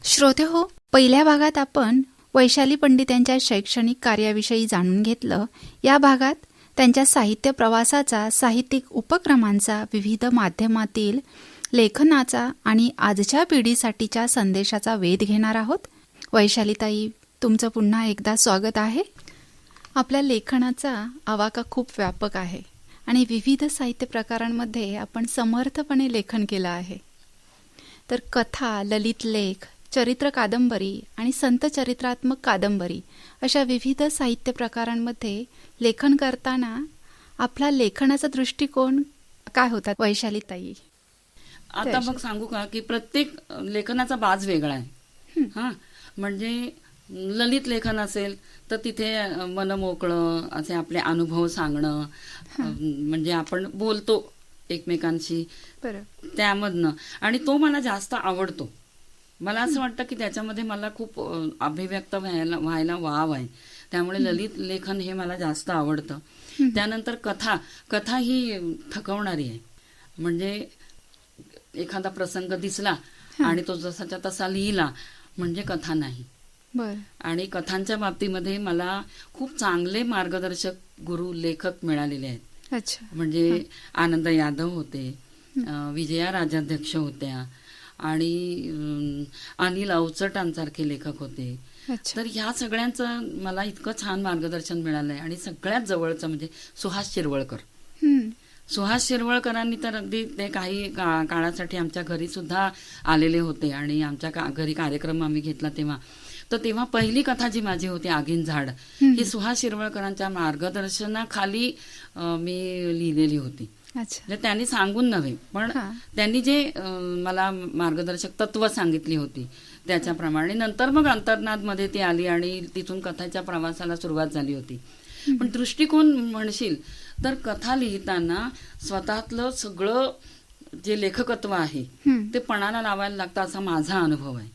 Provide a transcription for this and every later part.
श्रोते हो, पहिल्या भागात आपण वैशाली पंडित यांच्या शैक्षणिक कार्याविषयी जाणून घेतलं. या भागात त्यांच्या साहित्य प्रवासाचा, साहित्यिक उपक्रमांचा, विविध माध्यमातील लेखनाचा आणि आजच्या पिढीसाठीच्या संदेशाचा वेध घेणार आहोत. वैशालीताई, तुमचं पुन्हा एकदा स्वागत आहे. आपल्या लेखनाचा आवाका खूप व्यापक आहे आणि विविध साहित्य प्रकारांमध्ये आपण समर्थपणे लेखन केलं आहे. तर कथा, ललित लेख, चरित्र कादंबरी आणि संत चरित्रात्मक कादंबरी अशा विविध साहित्य प्रकारांमध्ये लेखन करताना आपला लेखनाचा दृष्टिकोन काय होता वैशालीताई? आता मग सांगू का की प्रत्येक लेखनाचा बाज वेगळा आहे. म्हणजे ललित लेखन असेल तर तिथे मनमोकळं असे आपले अनुभव सांगणं, म्हणजे आपण बोलतो एकमेकांशी त्यामधनं, आणि तो मला जास्त आवडतो. मला असं वाटतं की त्याच्यामध्ये मला खूप अभिव्यक्त व्हायला वाव आहे. त्यामुळे ललित लेखन हे मला जास्त आवडतं. त्यानंतर कथा ही थकवणारी आहे. म्हणजे एखादा प्रसंग दिसला आणि तो जसाच्या तसा लिहिला म्हणजे कथा नाही. आणि कथांच्या बाबतीमध्ये मला खूप चांगले मार्गदर्शक गुरु लेखक मिळालेले आहेत. म्हणजे आनंद यादव होते, विजया राजाध्यक्ष होत्या आणि अनिल अवचटांसारखे लेखक होते. तर ह्या सगळ्यांचं मला इतकं छान मार्गदर्शन मिळालंय. आणि सगळ्यात जवळचं म्हणजे सुहास शिरवळकर. सुहास शिरवळकरांनी तर अगदी ते काही काळासाठी आमच्या घरी सुद्धा आलेले होते आणि आमच्या घरी कार्यक्रम आम्ही घेतला तेव्हा पहिली कथा जी माझी होती आगीन झाड, ही सुहास शिरवळकरांच्या मार्गदर्शनाखाली मी लिहिलेली होती. म्हणजे त्यांनी सांगून नव्हे, पण त्यांनी जे मला मार्गदर्शक तत्व सांगितली होती त्याच्याप्रमाणे. नंतर मग अंतर्नाद मध्ये ती आली आणि तिथून कथेच्या प्रवासाला सुरुवात झाली होती. पण दृष्टिकोन म्हणशील तर कथा लिहिताना स्वतःतलं सगळं जे लेखकत्व आहे ते पणाला लावायला लागतं असा माझा अनुभव आहे.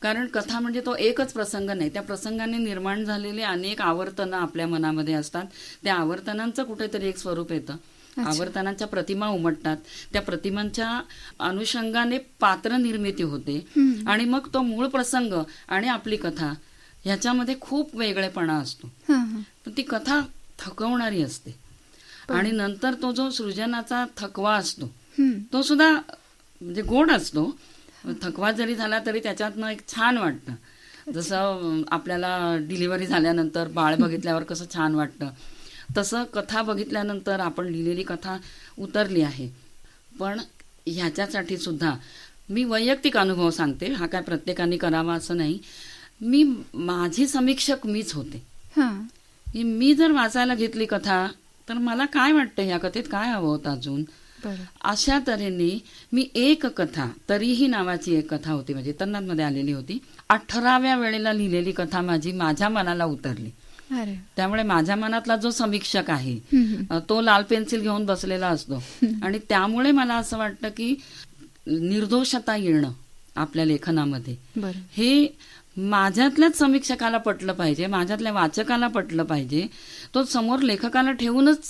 कारण कथा म्हणजे तो एकच प्रसंग नाही, त्या प्रसंगाने निर्माण झालेले अनेक आवर्तनं आपल्या मनामध्ये असतात. त्या आवर्तनांचं कुठेतरी एक स्वरूप येतं. आवर्तनांच्या प्रतिमा उमटतात, त्या प्रतिमांच्या अनुषंगाने पात्र निर्मिती होते आणि मग तो मूळ प्रसंग आणि आपली कथा ह्याच्यामध्ये खूप वेगळेपणा असतो. पण ती कथा थकवणारी असते. आणि नंतर तो जो सृजनाचा थकवा असतो तो सुद्धा म्हणजे गोड असतो. थकवा जरी झाला तरी त्याच्यातनं एक छान वाटतं. जसं आपल्याला डिलिव्हरी झाल्यानंतर बाळ बघितल्यावर कसं छान वाटतं, तसं कथा बघितल्यानंतर आपण लिहिलेली कथा उतरली आहे. पण ह्याच्यासाठी सुद्धा मी वैयक्तिक अनुभव सांगते, हा काय प्रत्येकाने करावा असं नाही. माझी समीक्षक मीच होते. मी जर वाचायला घेतली कथा तर मला काय वाटतं, ह्या कथेत काय हवं होतं अजून, अशा तऱ्हेने मी एक कथा, तरीही नावाची एक कथा होती, म्हणजे तन्नादमध्ये आलेली होती, 18व्या वेळेला लिहिलेली कथा माझ्या मनाला उतरली. त्यामुळे माझ्या मनातला जो समीक्षक आहे तो लाल पेन्सिल घेऊन बसलेला असतो. आणि त्यामुळे मला असं वाटतं की निर्दोषता येणं आपल्या लेखनामध्ये हे माझ्यातल्याच समीक्षकाला पटलं पाहिजे, माझ्यातल्या वाचकाला पटलं पाहिजे. तो समोर लेखकाला ठेवूनच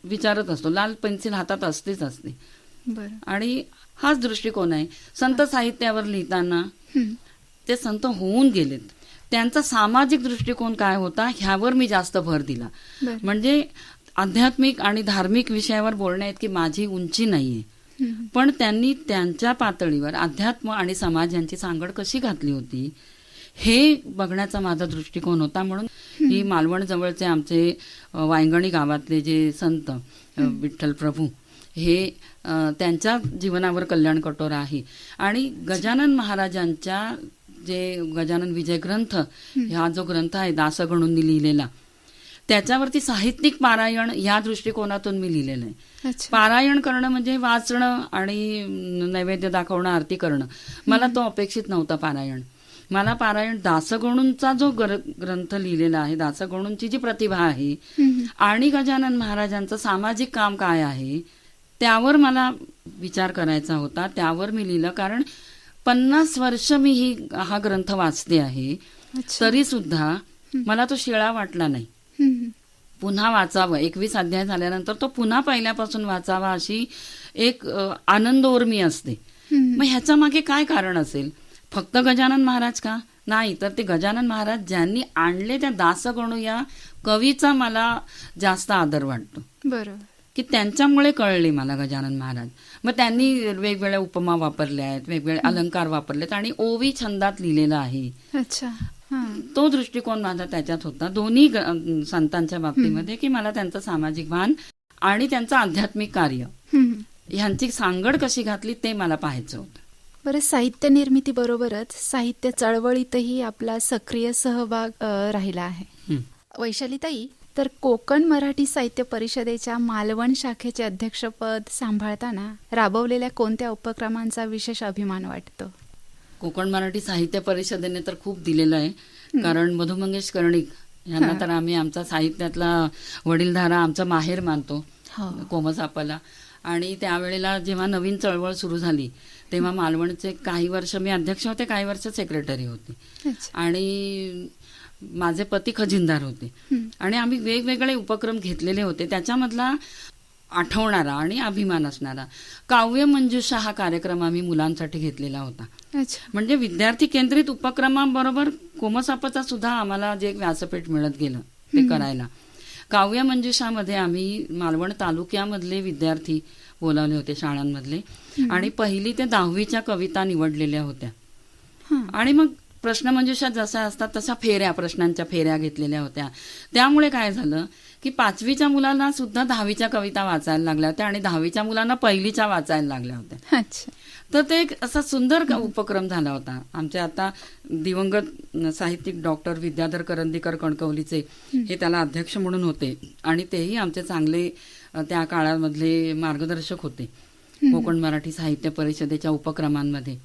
विचारत असतो. लाल पेन्सिल हातात असते. आणि हाच दृष्टिकोन आहे. संत साहित्यावर लिहिताना ते संत होऊन गेलेत, त्यांचा सामाजिक दृष्टिकोन काय होता ह्यावर मी जास्त भर दिला. म्हणजे आध्यात्मिक आणि धार्मिक विषयावर बोलण्या इतकी माझी उंची नाहीये, पण त्यांनी त्यांच्या पातळीवर अध्यात्म आणि समाज यांची सांगड कशी घातली होती हे बघण्याचा माझा दृष्टिकोन होता. म्हणून ही मालवण जवळचे आमचे वायंगणी गावातले जे संत विठ्ठल प्रभू हे त्यांच्या जीवनावर कल्याण कटोरा आहे. आणि गजानन महाराजांच्या जे गजानन विजय ग्रंथ, हा जो ग्रंथ आहे दासगणूंनी लिहिलेला, त्याच्यावरती साहित्यिक पारायण या दृष्टिकोनातून मी लिहिलेलं आहे. पारायण करणं म्हणजे वाचणं आणि नैवेद्य दाखवणं, आरती करणं. मला तो अपेक्षित नव्हता पारायण. मला पारायण दासगणूंचा जो ग्रंथ लिहिलेला आहे, दासगणूंची जी प्रतिभा आहे आणि गजानन महाराजांचं सामाजिक काम काय आहे त्यावर मला विचार करायचा होता. त्यावर मी लिहिलं. कारण 50 वर्ष मी हा ग्रंथ वाचते आहे, तरी सुद्धा मला तो शिळा वाटला नाही. पुन्हा वाचावं, 21 अध्याय झाल्यानंतर तो पुन्हा पहिल्यापासून वाचावा अशी एक आनंदोर्मी असते. मग ह्याच्या मागे काय कारण असेल फक्त गजानन महाराज का नाही, तर ते गजानन महाराज ज्यांनी आणले त्या दासगणू या कवीचा मला जास्त आदर वाटतो, बरोबर. की त्यांच्यामुळे कळले मला गजानन महाराज. मग त्यांनी वेगवेगळ्या उपमा वापरल्या आहेत, वेगवेगळे अलंकार वापरलेत आणि ओवी छंदात लिहिलेलं आहे. अच्छा. हा. तो दृष्टिकोन माझा त्याच्यात होता दोन्ही संतांच्या बाबतीमध्ये, की मला त्यांचं सामाजिक भान आणि त्यांचं आध्यात्मिक कार्य ह्यांची सांगड कशी घातली ते मला पाहायचं होतं. बरं, साहित्य निर्मिती बरोबरच साहित्य चळवळीतही आपला सक्रिय सहभाग राहिला आहे. वैशालीताई, तर कोकण मराठी साहित्य परिषदेच्या मालवण शाखेचे अध्यक्षपद सांभाळताना राबवलेल्या कोणत्या उपक्रमांचा विशेष अभिमान वाटतो? कोकण मराठी साहित्य परिषदेने तर खूप दिलेलं आहे, कारण मधु मंगेश कर्णिक यांना तर आम्ही आमचा साहित्यातला वडीलधारा, आमचा माहेर मानतो, कोमसापाला. आणि त्यावेळेला जेव्हा नवीन चळवळ सुरू झाली तेव्हा मालवणचे काही वर्ष मी अध्यक्ष होते, काही वर्ष सेक्रेटरी होते आणि माझे पती खजिनदार होते. आणि आम्ही वेगवेगळे उपक्रम घेतलेले होते. त्याच्यामधला आठवणारा आणि अभिमान असणारा काव्य मंजुषा हा कार्यक्रम आम्ही मुलांसाठी घेतलेला होता. म्हणजे विद्यार्थी केंद्रित उपक्रमाबरोबर कोमसापाचा सुद्धा आम्हाला जे व्यासपीठ मिळत गेलं ते करायला. काव्य मंजुषामध्ये आम्ही मालवण तालुक्यामधले विद्यार्थी बोलावले होते शाळांमधले आणि 1ली ते 10वीच्या कविता निवडलेल्या होत्या. आणि मग प्रश्नमंजुषा जशा असतात तशा प्रश्नांच्या फेऱ्या घेतलेल्या होत्या. त्यामुळे काय झालं की 5वीच्या मुलांना सुद्धा 10वीच्या कविता वाचायला लागल्या होत्या आणि 10वीच्या मुलांना 1लीच्या वाचायला लागल्या होत्या. तर ते एक असा सुंदर उपक्रम झाला होता. आमचे आता दिवंगत साहित्यिक डॉक्टर विद्याधर करंदीकर कणकवलीचे हे त्याला अध्यक्ष म्हणून होते आणि तेही आमचे चांगले त्या काळामधले मार्गदर्शक होते कोकण मराठी साहित्य परिषदेच्या उपक्रमांमध्ये.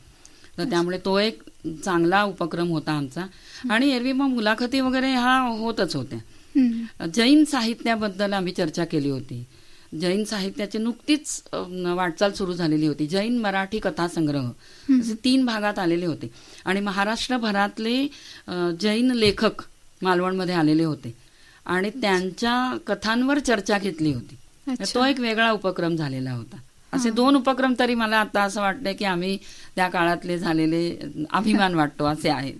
तर त्यामुळे तो एक चांगला उपक्रम होता आमचा. आणि एरवी मग मुलाखती वगैरे हा होतच होत्या. जैन साहित्याबद्दल आम्ही चर्चा केली होती. जैन साहित्याची नुकतीच वाटचाल सुरू झालेली होती. जैन मराठी कथासंग्रह असे 3 भागात आलेले होते आणि महाराष्ट्रभरातले जैन लेखक मालवणमध्ये आलेले होते आणि त्यांच्या कथांवर चर्चा घेतली होती. तो एक वेगळा उपक्रम झालेला होता. असे 2 उपक्रम तरी मला आता असं वाटतंय की आम्ही त्या काळातले झालेले अभिमान वाटतो असे आहेत.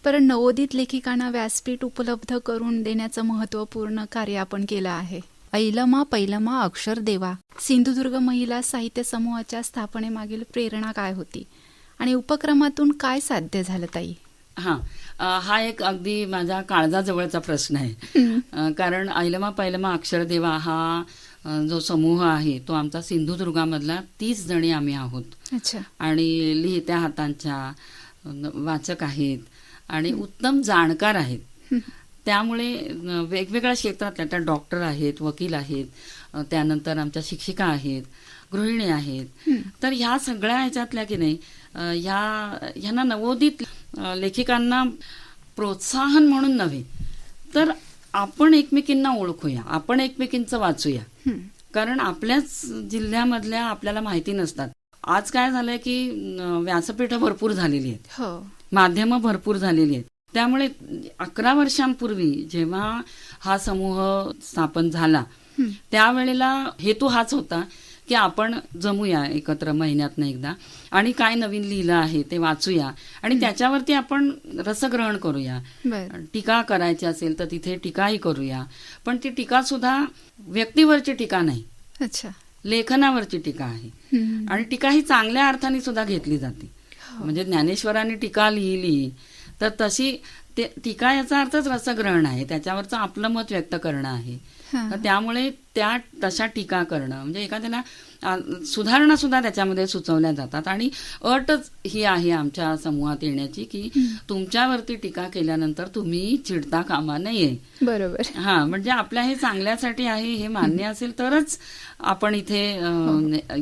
पण नवोदित लेखिकांना व्यासपीठ उपलब्ध करून देण्याचं महत्वपूर्ण कार्य आपण केलं आहे. ऐलमा पैलमा अक्षर देवा सिंधुदुर्ग महिला साहित्य समूहाच्या स्थापनेमागील प्रेरणा काय होती आणि उपक्रमातून काय साध्य झालं ताई? हा एक अगदी माझ्या काळजाजवळचा प्रश्न आहे. कारण ऐलमा पैलमा अक्षर देवा हा जो समूह आहे तो आमचा सिंधुदुर्गामधला 30 जणी आम्ही आहोत. आणि लिहित्या हातांच्या वाचक आहेत आणि उत्तम जाणकार आहेत. त्यामुळे वेगवेगळ्या क्षेत्रातल्या त्या डॉक्टर आहेत, वकील आहेत, त्यानंतर आमच्या शिक्षिका आहेत, गृहिणी आहेत. तर ह्या सगळ्या ह्याच्यातल्या की नाही ह्यांना नवोदित लेखिकांना प्रोत्साहन म्हणून नव्हे तर आपण एकमेकींना ओळखूया, आपण एकमेकींचं वाचूया. कारण आपल्याच जिल्ह्यामधल्या आपल्याला माहिती नसतात. आज काय झालंय की व्यासपीठं भरपूर झालेली आहेत, माध्यमं भरपूर झालेली आहेत. त्यामुळे 11 वर्षांपूर्वी जेव्हा हा समूह स्थापन झाला त्यावेळेला हेतू हाच होता की आपण जमूया एकत्र महिन्यातनं एकदा आणि काय नवीन लिहिलं आहे ते वाचूया आणि त्याच्यावरती आपण रसग्रहण करूया. टीका करायची असेल तर तिथे टीकाही करूया, पण ती टीका सुद्धा व्यक्तीवरची टीका नाही, लेखनावरची टीका आहे. आणि टीका ही चांगल्या अर्थाने सुद्धा घेतली जाते. म्हणजे ज्ञानेश्वरांनी टीका लिहिली तर तशी टीका याचा अर्थच रसग्रहण आहे, त्याच्यावरचं आपलं मत व्यक्त करणं आहे. तर त्यामुळे तशा टीका करणं म्हणजे एखाद्याला सुधारणा सुद्धा त्याच्यामध्ये सुचवल्या जातात. आणि अटच ही आहे आमच्या समूहात येण्याची की तुमच्यावरती टीका केल्यानंतर तुम्ही चिडता कामा नये. बरोबर. म्हणजे आपल्या हे चांगल्यासाठी आहे हे मान्य असेल तरच आपण इथे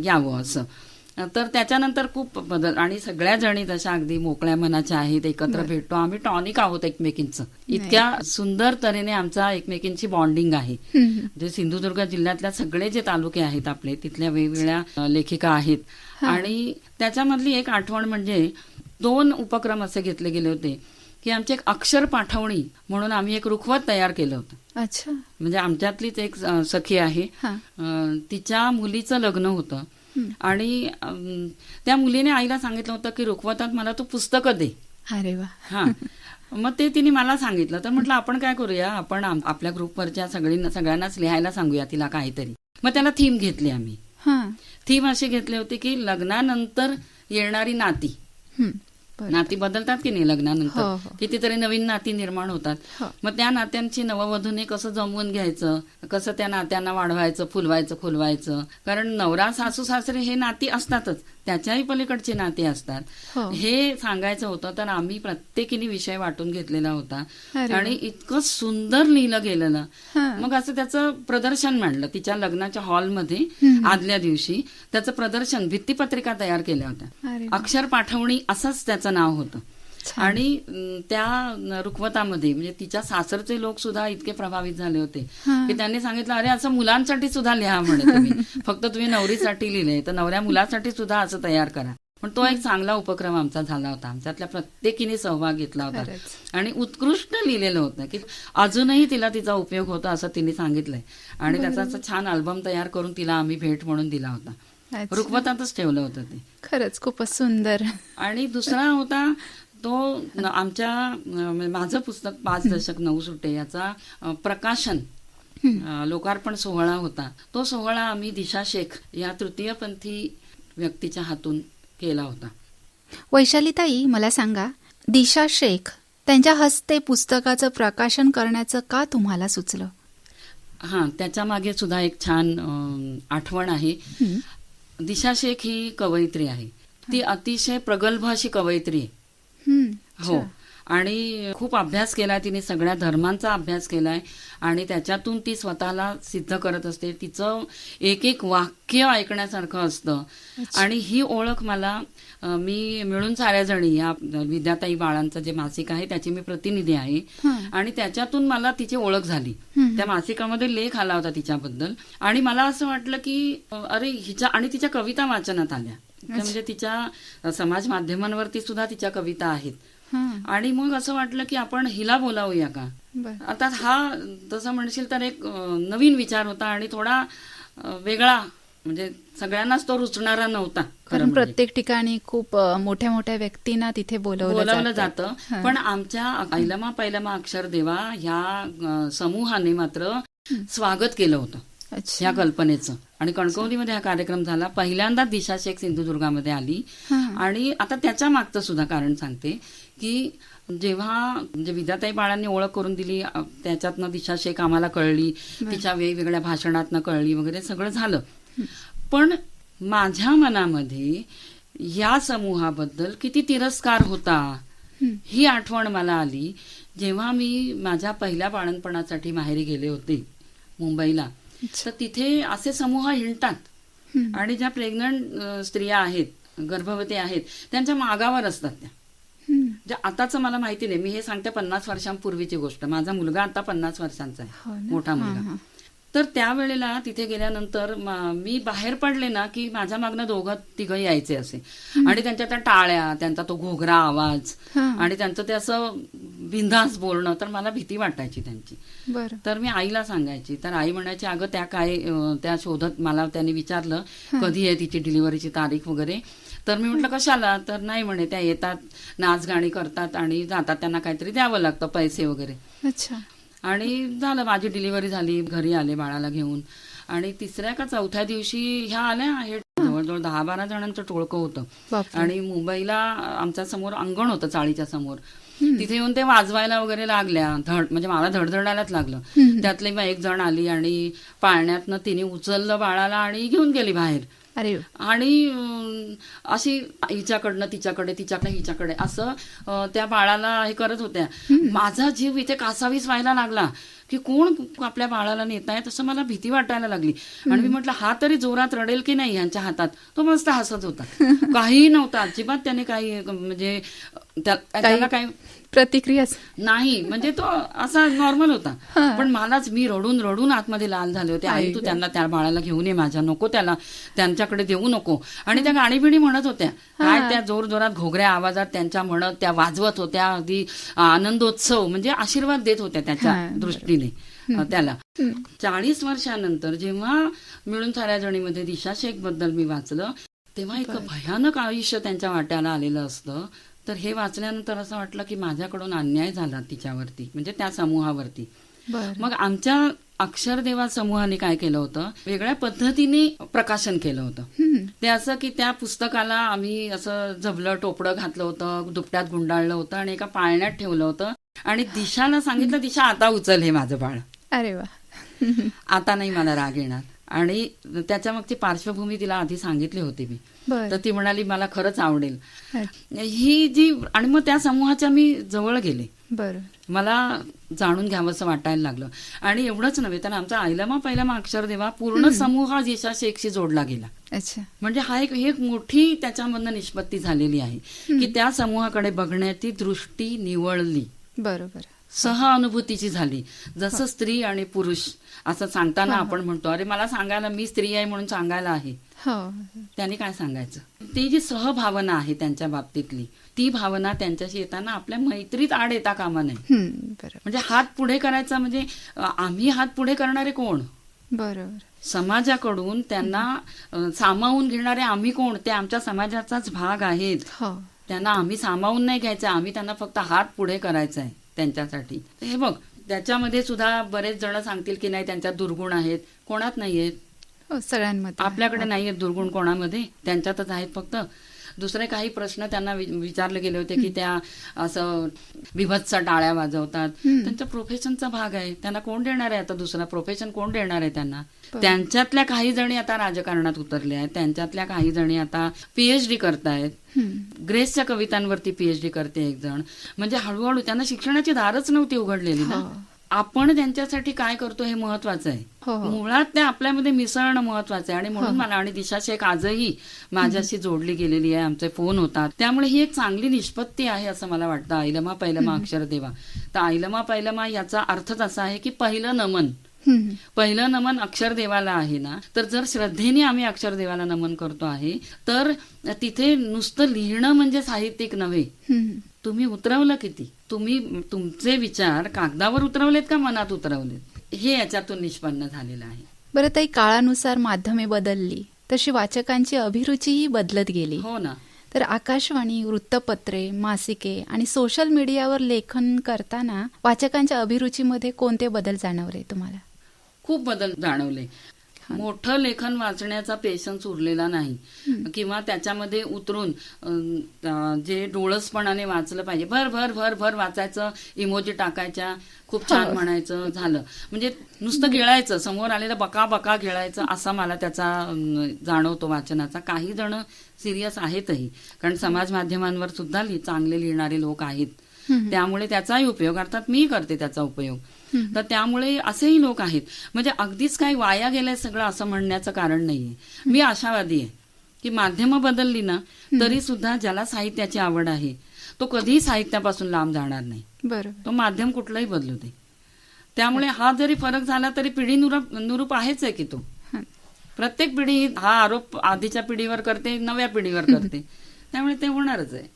यावं असं. तर त्याच्यानंतर खूप बदल आणि सगळ्या जणी तशा अगदी मोकळ्या मनाच्या आहेत, एकत्र भेटतो. आम्ही टॉनिक आहोत एकमेकींचं. इतक्या सुंदर तऱ्हेने आमचा एकमेकींची बॉन्डिंग आहे. जे सिंधुदुर्ग जिल्ह्यातल्या सगळे जे तालुके आहेत आपले तिथल्या वेगवेगळ्या लेखिका आहेत. आणि त्याच्यामधली एक आठवण म्हणजे 2 उपक्रम असे घेतले गेले होते की आमची एक अक्षर पाठवणी म्हणून आम्ही एक रुखवत तयार केलं होतं. म्हणजे आमच्यातलीच एक सखी आहे, तिच्या मुलीचं लग्न होतं आणि त्या मुलीने आईला सांगितलं होतं की रुखवतात मला तू पुस्तकं दे. अरे वा. हा. मग ते तिने मला सांगितलं. तर म्हटलं आपण काय करूया, आपण आपल्या ग्रुपवरच्या सगळ्यांनाच लिहायला सांगूया तिला काहीतरी. मग त्याला थीम घेतली आम्ही. थीम अशी घेतली होती की लग्नानंतर येणारी नाती. नाती बदलतात की नाही लग्नानंतर, कितीतरी नवीन नाती निर्माण होतात. मग त्या नात्यांची नववधूने कसं जमवून घ्यायचं, कसं त्या नात्यांना वाढवायचं, फुलवायचं. कारण नवरा सासू सासरे हे नाती असतातच, त्याच्याही पलीकडचे नाते असतात, हे सांगायचं होतं. तर आम्ही प्रत्येकीने विषय वाटून घेतलेला होता आणि इतकं सुंदर लिहिलं गेलेलं. मग असं त्याचं प्रदर्शन मांडलं तिच्या लग्नाच्या हॉलमध्ये. आदल्या दिवशी त्याचं प्रदर्शन, भित्तीपत्रिका तयार केल्या होत्या. अक्षर पाठवणी असंच त्याचं नाव होतं. आणि त्या रुखवतामध्ये म्हणजे तिच्या सासरचे लोक सुद्धा इतके प्रभावित झाले होते की त्यांनी सांगितलं, अरे असं मुलांसाठी सुद्धा लिहा म्हणे तुम्ही, फक्त तुम्ही नवरीसाठी लिहिलंय तर नवऱ्या मुलासाठी सुद्धा असं तयार करा. पण तो एक चांगला उपक्रम आमचा झाला होता. आमच्यातल्या प्रत्येकीने सहभाग घेतला होता आणि उत्कृष्ट लिहिलेलं होतं की अजूनही तिला तिचा उपयोग होता असं तिने सांगितलंय. आणि त्याचा असं छान अल्बम तयार करून तिला आम्ही भेट म्हणून दिला होता. रुखवतातच ठेवलं होतं ते. खरंच खूपच सुंदर. आणि दुसरा होता तो आमच्या माझं पुस्तक 5 दशक 9 सुट्टे याचा प्रकाशन लोकार्पण सोहळा होता. तो सोहळा आम्ही दिशा शेख या तृतीयपंथी व्यक्तीच्या हातून केला होता. वैशालीताई, मला सांगा, दिशा शेख त्यांच्या हस्ते पुस्तकाचं प्रकाशन करण्याचं का तुम्हाला सुचलं? त्याच्या मागे सुद्धा एक छान आठवण आहे. दिशा शेख ही कवयित्री आहे. ती अतिशय प्रगल्भ अशी कवयित्री आहे. हो. आणि खूप अभ्यास केलाय तिने, सगळ्या धर्मांचा अभ्यास केलाय आणि त्याच्यातून ती स्वतःला सिद्ध करत असते. तिचं एक एक वाक्य ऐकण्यासारखं असतं. आणि ही ओळख मला, मी मिळून साऱ्या जणी या विद्याताई बाळांचं जे मासिक आहे त्याची मी प्रतिनिधी आहे आणि त्याच्यातून मला तिची ओळख झाली. त्या मासिकामध्ये लेख आला होता तिच्याबद्दल आणि मला असं वाटलं की अरे हिच्या, आणि तिच्या कविता वाचनात आल्या. म्हणजे तिच्या समाज माध्यमांवरती सुद्धा तिच्या कविता आहेत. आणि मग असं वाटलं की आपण हिला बोलावूया का. आता हा तसं म्हणशील तर एक नवीन विचार होता आणि थोडा वेगळा, म्हणजे सगळ्यांनाच तो रुचणारा नव्हता. कारण प्रत्येक ठिकाणी खूप मोठ्या मोठ्या व्यक्तींना तिथे बोलवलं जातं. पण आमच्या ऐलमा पैलमा अक्षर देवा ह्या समूहाने मात्र स्वागत केलं होतं या कल्पनेचं. आणि कणकवलीमध्ये हा कार्यक्रम झाला. पहिल्यांदा दिशा शेख सिंधुदुर्गामध्ये आली. आणि आता त्याच्या मागचं सुद्धा कारण सांगते की जेव्हा म्हणजे विद्याताई बाळांनी ओळख करून दिली, त्याच्यातनं दिशा शेख आम्हाला कळली, तिच्या वेगवेगळ्या भाषणातनं कळली वगैरे सगळं झालं. पण माझ्या मनामध्ये या समूहाबद्दल किती तिरस्कार होता ही आठवण मला आली जेव्हा मी माझ्या पहिल्या बाळणपणासाठी माहेरी गेले होते मुंबईला. तर तिथे असे समूह हिंडतात आणि ज्या प्रेग्नंट स्त्रिया आहेत, गर्भवती आहेत, त्यांच्या मागावर असतात त्या. आताचं मला माहिती नाही, मी हे सांगते 50 वर्षांपूर्वीची गोष्ट. माझा मुलगा आता 50 वर्षांचा आहे, मोठा मुलगा. तर त्यावेळेला तिथे गेल्यानंतर मी बाहेर पडले ना की माझ्या मागनं 2-3 यायचे असे. आणि त्यांच्या त्या टाळ्या, त्यांचा तो घोगरा आवाज आणि त्यांचं ते असं बिंदास बोलणं, तर मला भीती वाटायची त्यांची. तर मी आईला सांगायची. तर आई म्हणायची, अगं त्या काय, त्या शोधत, मला त्यांनी विचारलं कधी आहे तिची डिलिव्हरीची तारीख वगैरे. तर मी म्हटलं कशाला. तर नाही म्हणे, त्या येतात, नाचगाणी करतात आणि जातात, त्यांना काहीतरी द्यावं लागतं, पैसे वगैरे. आणि झालं, माझी डिलिव्हरी झाली, घरी आले बाळाला घेऊन. आणि 3ऱ्या का 4थ्या दिवशी ह्या आल्या. हे जवळजवळ 10-12 जणांचं टोळकं होतं. आणि मुंबईला आमच्या समोर अंगण होतं, चाळीच्या समोर. तिथे येऊन ते वाजवायला वगैरे लागल्या. म्हणजे मला धडधडायलाच लागलं. त्यातली मग एक जण आली आणि पाळण्यातनं तिने उचललं बाळाला आणि घेऊन गेली बाहेर. आणि अशी हिच्याकडनं तिच्याकडे, तिच्याकडे हिच्याकडे असं त्या बाळाला हे करत होत्या. माझा जीव इथे कासावीस व्हायला लागला की कोण आपल्या बाळाला नेत आहे, तसं मला भीती वाटायला लागली. आणि मी म्हटलं हा तरी जोरात रडेल की नाही यांच्या हातात. तो मस्त हसत होता, काही नव्हतं अजिबात. त्याने काही म्हणजे त्याला काही प्रतिक्रिया नाही, म्हणजे तो असा नॉर्मल होता. पण मलाच, मी रडून रडून आतमध्ये लाल झाले होते. आई तू त्यांना, त्या बाळाला घेऊन ये माझ्या, नको त्याला, त्यांच्याकडे देऊ नको. आणि त्या गाणीबिणी म्हणत होत्या काय, त्या जोर जोरात घोगऱ्या आवाजात त्यांच्या म्हणत त्या वाजवत होत्या. अगदी आनंदोत्सव म्हणजे आशीर्वाद देत होत्या त्याच्या दृष्टीने. त्याला 40 वर्षानंतर जेव्हा मिळून साऱ्या जणीमध्ये दिशा शेख बद्दल मी वाचलं, तेव्हा एक भयानक आयुष्य त्यांच्या वाट्याला आलेलं असतं. तर हे वाचल्यानंतर असं वाटलं की माझ्याकडून अन्याय झाला तिच्यावरती, म्हणजे त्या समूहावरती. मग आमच्या अक्षरदेवा समूहाने काय केलं होतं, वेगळ्या पद्धतीने प्रकाशन केलं होतं. ते असं की त्या पुस्तकाला आम्ही असं जबलं टोपडं घातलं होतं, दुपट्यात गुंडाळलं होतं आणि एका पाळण्यात ठेवलं होतं आणि दिशाला सांगितलं, दिशा आता उचल हे माझं बाळ, अरे वा, आता नाही मला राग येणार. आणि त्याच्या मग ती पार्श्वभूमी तिला आधी सांगितली होती मी. तर ती म्हणाली मला खरंच आवडेल ही जी. आणि मग त्या समूहाच्या मी जवळ गेले, मला जाणून घ्यावंसं वाटायला लागलं. आणि एवढंच नव्हे तर आमचा आईलामा पहिलामा अक्षरदेवा पूर्ण समूह हा दिशा शेखशी जोडला गेला. म्हणजे हा एक मोठी त्याच्यामधनं निष्पत्ती झालेली आहे की त्या समूहाकडे बघण्याची दृष्टी निवळली, बरोबर, सहानुभूतीची झाली. जसं स्त्री आणि पुरुष असं सांगताना आपण म्हणतो, अरे मला सांगायला, मी स्त्री आहे म्हणून सांगायला आहे, त्यांनी काय सांगायचं. ती जी सहभावना आहे त्यांच्या बाबतीतली, ती भावना त्यांच्याशी येताना आपल्या मैत्रीत आड येता कामा नये. म्हणजे हात पुढे करायचा, म्हणजे आम्ही हात पुढे करणारे कोण, बरोबर, समाजाकडून त्यांना सामावून घेणारे आम्ही कोण, ते आमच्या समाजाचाच भाग आहेत. त्यांना आम्ही सामावून नाही घ्यायचं, आम्ही त्यांना फक्त हात पुढे करायचा आहे त्यांच्यासाठी. हे बघ, त्याच्यामध्ये सुद्धा बरेच जण सांगतील की नाही त्यांच्यात दुर्गुण आहेत. कोणात नाहीयेत, सगळ्यांमध्ये. आपल्याकडे नाहीयेत दुर्गुण कोणामध्ये, त्यांच्यातच आहेत. फक्त दुसरे काही प्रश्न त्यांना विचारले गेले होते की त्या असं विभत्स टाळ्या वाजवतात, त्यांचा प्रोफेशनचा भाग आहे, त्यांना कोण देणार आहे आता दुसरा प्रोफेशन, कोण देणार आहे त्यांना. त्यांच्यातल्या काही जणी आता राजकारणात उतरल्या आहेत, त्यांच्यातल्या काही जणी आता पीएचडी करतायत. ग्रेसच्या कवितांवरती पीएचडी करते एक जण. म्हणजे हळूहळू त्यांना शिक्षणाची दारच नव्हती उघडलेली ना. आपण त्यांच्यासाठी काय करतो हे महत्वाचं आहे. मुळात ते आपल्यामध्ये मिसळणं महत्वाचं आहे. आणि म्हणून मला, आणि दिशा शेख आजही माझ्याशी जोडली गेलेली आहे, आमचे फोन होतात, त्यामुळे ही एक चांगली निष्पत्ती आहे असं मला वाटतं. आईलमा पैलमा अक्षरदेवा. तर आईलमा पैलमा याचा अर्थच असा आहे की पहिलं नमन अक्षरदेवाला आहे ना. तर जर श्रद्धेने आम्ही अक्षरदेवाला नमन करतो आहे, तर तिथे नुसतं लिहिणं म्हणजे साहित्यिक नव्हे. तुम्ही उतरवलं किती, तुम्ही तुमचे विचार कागदावर उतरवलेत का मनात उतरवलेत, हे याच्यातून निष्पन्न झालेलं आहे. बरं ताई, काळानुसार माध्यमे बदलली तशी वाचकांची अभिरुचीही बदलत गेली. हो ना. तर आकाशवाणी, वृत्तपत्रे, मासिके आणि सोशल मीडियावर लेखन करताना वाचकांच्या अभिरुचीमध्ये कोणते बदल जाणवले तुम्हाला? खूप बदल जाणवले. मोठं लेखन वाचण्याचा पेशन्स उरलेला नाही, किंवा त्याच्यामध्ये उतरून जे डोळसपणाने वाचलं पाहिजे, भर भर भर भर वाचायचं, इमोजी टाकायच्या, खूप छान म्हणायचं, झालं. म्हणजे नुसतं गिळायचं, समोर आलेलं बका बका गिळायचं, असा मला त्याचा जाणवतो वाचनाचा. काही जण सिरियस आहेतही, कारण समाज माध्यमांवर सुद्धा चांगले लिहिणारे लोक आहेत, त्यामुळे त्याचाही उपयोग, अर्थात मी करते त्याचा उपयोग. तर त्यामुळे असेही लोक आहेत. म्हणजे अगदीच काही वाया गेलंय सगळं असं म्हणण्याचं कारण नाहीये. मी आशावादी आहे की माध्यमं बदलली ना तरी सुद्धा ज्याला साहित्याची आवड आहे तो कधीही साहित्यापासून लांब जाणार नाही. बरोबर. तो माध्यम कुठलंही बदलू दे. त्यामुळे हा जरी फरक झाला तरी पिढी नुरूप आहेच आहे की तो. प्रत्येक पिढी हा आरोप आधीच्या पिढीवर करते, नव्या पिढीवर करते, त्यामुळे ते होणारच आहे.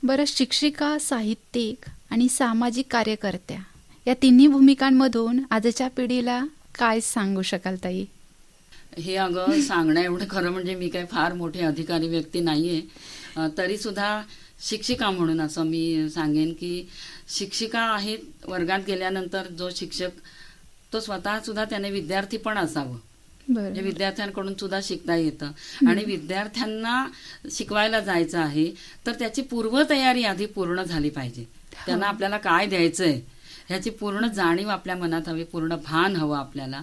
बरं, शिक्षिका, साहित्यिक आणि सामाजिक कार्यकर्त्या या तिन्ही भूमिकांमधून आजच्या पिढीला काय सांगू शकाल ताई? हे अगं सांगण्या एवढं खरं म्हणजे मी काही फार मोठी अधिकारी व्यक्ती नाहीये, तरी सुद्धा शिक्षिका म्हणून असं मी सांगेन की शिक्षिका आहेत. वर्गात गेल्यानंतर जो शिक्षक तो स्वतः सुद्धा त्याने विद्यार्थी पण असावं, म्हणजे विद्यार्थ्यांकडून सुद्धा शिकता येतं. आणि विद्यार्थ्यांना शिकवायला जायचं आहे तर त्याची पूर्वतयारी आधी पूर्ण झाली पाहिजे. त्यांना आपल्याला काय द्यायचंय ह्याची पूर्ण जाणीव आपल्या मनात हवी, पूर्ण भान हवं आपल्याला,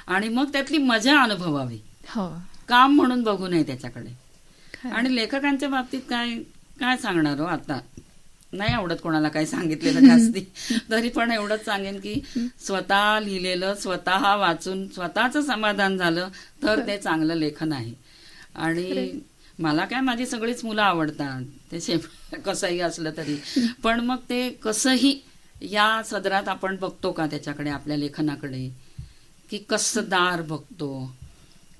आणि मग त्यातली मजा अनुभवावी, काम म्हणून बघू नये त्याच्याकडे. आणि लेखकांच्या बाबतीत काय सांगणार हो, आता नाही आवडत कोणाला काही सांगितलेलं जास्ती, तरी पण एवढंच सांगेन की स्वतः लिहिलेलं, स्वतः वाचून स्वतःचं समाधान झालं तर ते चांगलं लेखन आहे. आणि मला काय, माझी सगळीच मुलं आवडतात, ते कसंही असलं तरी, पण मग ते कसंही या सदरात आपण बघतो का त्याच्याकडे, आपल्या लेखनाकडे, की कसदार बघतो.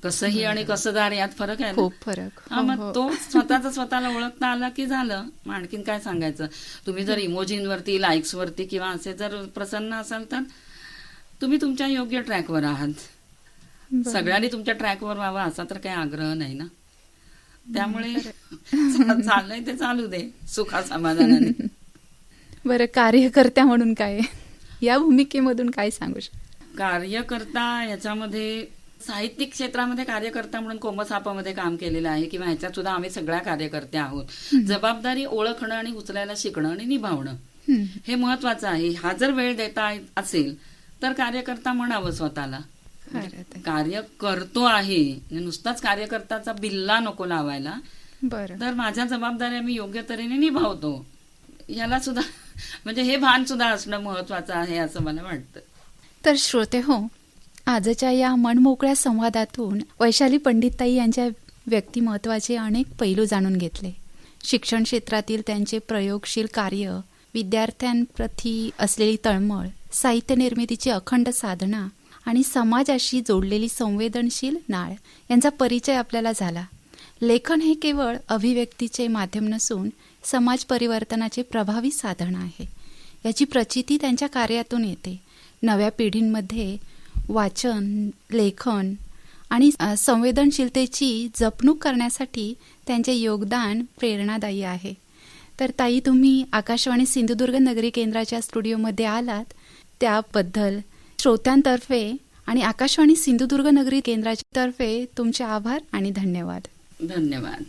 कसंही आणि कसदार यात फरक आहे, खूप फरक. मग तो स्वतःला ओळखता आला की झालं. मग आणखीन काय सांगायचं. तुम्ही जर इमोजींवरती, लाईक्सवरती किंवा असे जर प्रसन्न असाल तर तुम्ही तुमच्या योग्य ट्रॅकवर आहात. सगळ्यांनी तुमच्या ट्रॅकवर व्हावं असा तर काही आग्रह नाही ना. त्यामुळे चाललंय ते चालू दे सुखा समाधानाने. बरं, कार्यकर्त्या म्हणून काय, या भूमिकेमधून काय सांगू शकता? कार्यकर्ता याच्यामध्ये साहित्यिक क्षेत्रामध्ये कार्यकर्ता म्हणून कोमसापामध्ये काम केलेलं आहे किंवा ह्याच्यात सुद्धा आम्ही सगळ्या कार्यकर्त्या आहोत. जबाबदारी ओळखणं आणि उचलायला शिकणं आणि निभावणं हे महत्वाचं आहे. हा जर वेळ देता असेल तर कार्यकर्ता म्हणावं स्वतःला. कार्य करतो आहे, नुसताच कार्यकर्त्याचा बिल्ला नको लावायला. बरं, तर माझ्या जबाबदाऱ्या मी योग्य तऱ्हेने निभावतो याला सुद्धा म्हणजे हे भान सुद्धा असणं महत्वाचं आहे असं मला वाटतं. तर श्रोते हो, आजच्या या मनमोकळ्या संवादातून वैशाली पंडितताई यांच्या व्यक्तिमत्वाचे अनेक पैलू जाणून घेतले. शिक्षण क्षेत्रातील त्यांचे प्रयोगशील कार्य, विद्यार्थ्यांप्रती असलेली तळमळ, साहित्य निर्मितीची अखंड साधना आणि समाजाशी जोडलेली संवेदनशील नाळ यांचा परिचय आपल्याला झाला. लेखन हे केवळ अभिव्यक्तीचे माध्यम नसून समाज परिवर्तनाचे प्रभावी साधन आहे, याची प्रचिती त्यांच्या कार्यातून येते. नव्या पिढींमध्ये वाचन, लेखन आणि संवेदनशीलतेची जपणूक करण्यासाठी त्यांचे योगदान प्रेरणादायी आहे. तर ताई, तुम्ही आकाशवाणी सिंधुदुर्ग नगरी केंद्राच्या स्टुडिओमध्ये आलात त्याबद्दल श्रोत्यांतर्फे आणि आकाशवाणी सिंधुदुर्ग नगरी केंद्राच्या तर्फे तुमचे आभार आणि धन्यवाद. धन्यवाद.